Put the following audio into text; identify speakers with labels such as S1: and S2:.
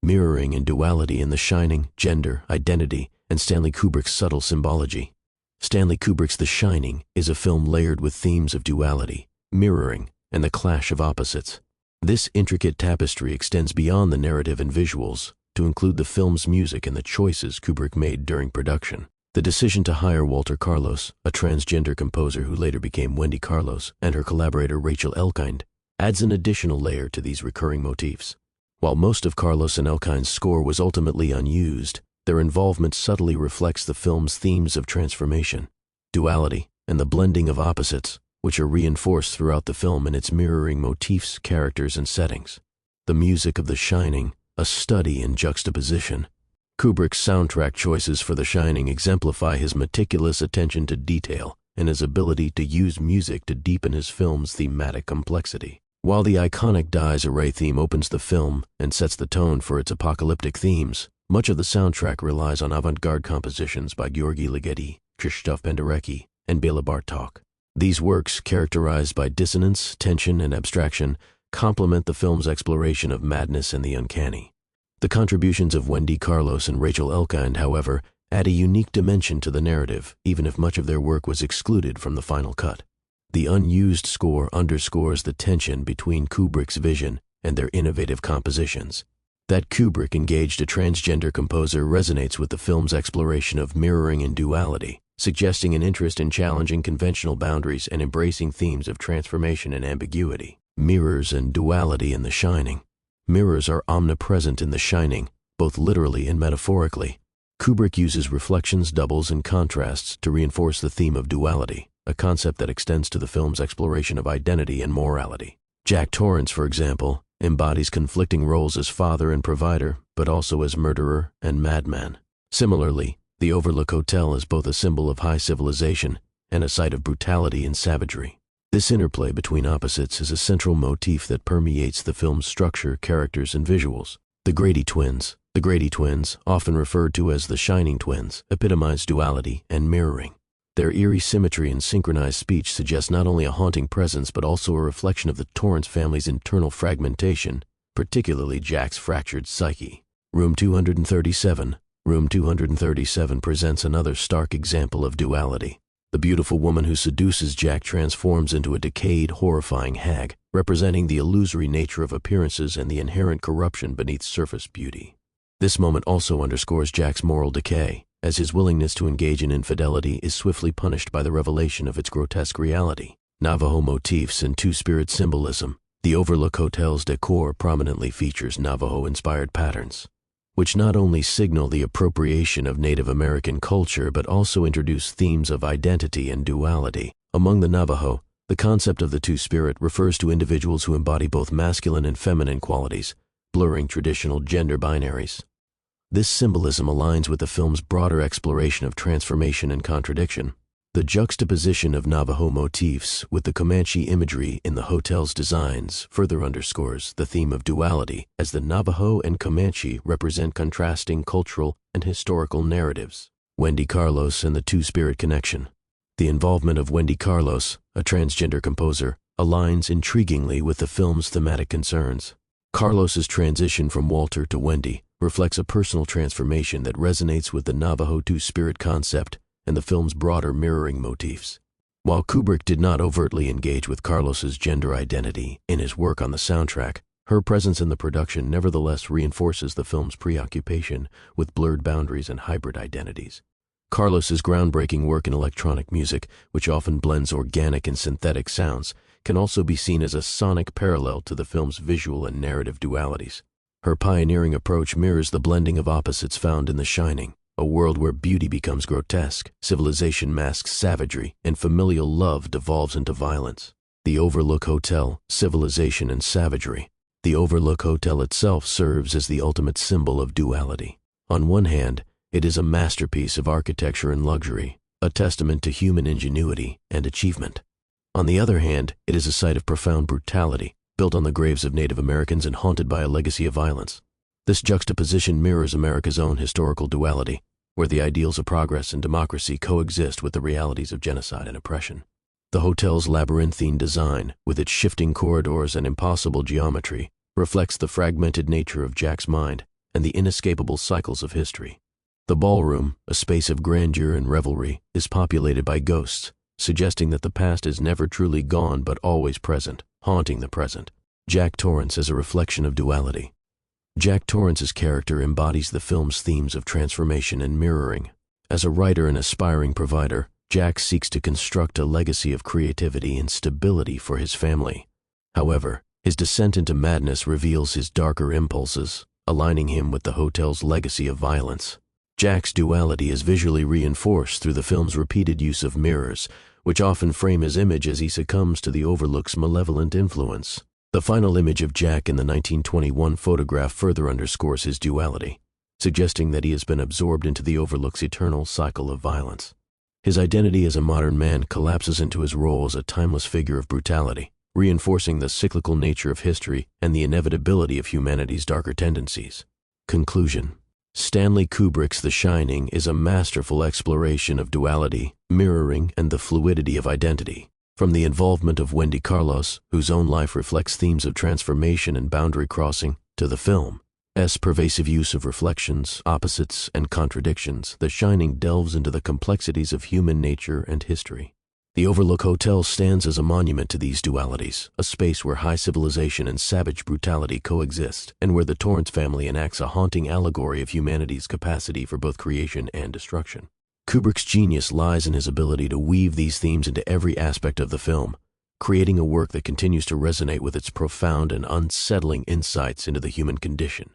S1: mirroring and duality in The Shining, gender, identity, and Stanley Kubrick's subtle symbology. Stanley Kubrick's The Shining is a film layered with themes of duality, mirroring, and the clash of opposites. This intricate tapestry extends beyond the narrative and visuals to include the film's music and the choices Kubrick made during production. The decision to hire Walter Carlos, a transgender composer who later became Wendy Carlos, and her collaborator Rachel Elkind, adds an additional layer to these recurring motifs. While most of Carlos and Elkind's score was ultimately unused, their involvement subtly reflects the film's themes of transformation, duality, and the blending of opposites, which are reinforced throughout the film in its mirroring motifs, characters, and settings. The music of The Shining, a study in juxtaposition. Kubrick's soundtrack choices for The Shining exemplify his meticulous attention to detail and his ability to use music to deepen his film's thematic complexity. While the iconic Dies Array theme opens the film and sets the tone for its apocalyptic themes, much of the soundtrack relies on avant-garde compositions by György Ligeti, Krzysztof Penderecki, and Béla Bartók. These works, characterized by dissonance, tension, and abstraction, complement the film's exploration of madness and the uncanny. The contributions of Wendy Carlos and Rachel Elkind, however, add a unique dimension to the narrative, even if much of their work was excluded from the final cut. The unused score underscores the tension between Kubrick's vision and their innovative compositions. That Kubrick engaged a transgender composer resonates with the film's exploration of mirroring and duality, suggesting an interest in challenging conventional boundaries and embracing themes of transformation and ambiguity. Mirrors and duality in The Shining. Mirrors are omnipresent in The Shining, both literally and metaphorically. Kubrick uses reflections, doubles, and contrasts to reinforce the theme of duality, a concept that extends to the film's exploration of identity and morality. Jack Torrance, for example, embodies conflicting roles as father and provider, but also as murderer and madman. Similarly, the Overlook Hotel is both a symbol of high civilization and a site of brutality and savagery. This interplay between opposites is a central motif that permeates the film's structure, characters, and visuals. The Grady twins, often referred to as the Shining Twins, epitomize duality and mirroring. Their eerie symmetry and synchronized speech suggest not only a haunting presence but also a reflection of the Torrance family's internal fragmentation, particularly Jack's fractured psyche. Room 237 presents another stark example of duality. The beautiful woman who seduces Jack transforms into a decayed, horrifying hag, representing the illusory nature of appearances and the inherent corruption beneath surface beauty. This moment also underscores Jack's moral decay, as his willingness to engage in infidelity is swiftly punished by the revelation of its grotesque reality. Navajo motifs and two-spirit symbolism. The Overlook Hotel's decor prominently features Navajo-inspired patterns, which not only signal the appropriation of Native American culture but also introduce themes of identity and duality. Among the Navajo, the concept of the two-spirit refers to individuals who embody both masculine and feminine qualities, blurring traditional gender binaries. This symbolism aligns with the film's broader exploration of transformation and contradiction. The juxtaposition of Navajo motifs with the Comanche imagery in the hotel's designs further underscores the theme of duality, as the Navajo and Comanche represent contrasting cultural and historical narratives. Wendy Carlos and the two-spirit connection. The involvement of Wendy Carlos, a transgender composer, aligns intriguingly with the film's thematic concerns. Carlos's transition from Walter to Wendy reflects a personal transformation that resonates with the Navajo two-spirit concept and the film's broader mirroring motifs. While Kubrick did not overtly engage with Carlos's gender identity in his work on the soundtrack, her presence in the production nevertheless reinforces the film's preoccupation with blurred boundaries and hybrid identities. Carlos's groundbreaking work in electronic music, which often blends organic and synthetic sounds, can also be seen as a sonic parallel to the film's visual and narrative dualities. Her pioneering approach mirrors the blending of opposites found in The Shining, a world where beauty becomes grotesque, civilization masks savagery, and familial love devolves into violence. The Overlook Hotel, civilization and savagery. The Overlook Hotel itself serves as the ultimate symbol of duality. On one hand, it is a masterpiece of architecture and luxury, a testament to human ingenuity and achievement. On the other hand, it is a site of profound brutality, built on the graves of Native Americans and haunted by a legacy of violence. This juxtaposition mirrors America's own historical duality, where the ideals of progress and democracy coexist with the realities of genocide and oppression. The hotel's labyrinthine design, with its shifting corridors and impossible geometry, reflects the fragmented nature of Jack's mind and the inescapable cycles of history. The ballroom, a space of grandeur and revelry, is populated by ghosts, suggesting that the past is never truly gone but always present, haunting the present. Jack Torrance as a reflection of duality. Jack Torrance's character embodies the film's themes of transformation and mirroring. As a writer and aspiring provider, Jack seeks to construct a legacy of creativity and stability for his family. However, his descent into madness reveals his darker impulses, aligning him with the hotel's legacy of violence. Jack's duality is visually reinforced through the film's repeated use of mirrors, which often frame his image as he succumbs to the Overlook's malevolent influence. The final image of Jack in the 1921 photograph further underscores his duality, suggesting that he has been absorbed into the Overlook's eternal cycle of violence. His identity as a modern man collapses into his role as a timeless figure of brutality, reinforcing the cyclical nature of history and the inevitability of humanity's darker tendencies. Conclusion. Stanley Kubrick's The Shining is a masterful exploration of duality, mirroring, and the fluidity of identity. From the involvement of Wendy Carlos, whose own life reflects themes of transformation and boundary crossing, to the film's pervasive use of reflections, opposites, and contradictions, The Shining delves into the complexities of human nature and history. The Overlook Hotel stands as a monument to these dualities, a space where high civilization and savage brutality coexist, and where the Torrance family enacts a haunting allegory of humanity's capacity for both creation and destruction. Kubrick's genius lies in his ability to weave these themes into every aspect of the film, creating a work that continues to resonate with its profound and unsettling insights into the human condition.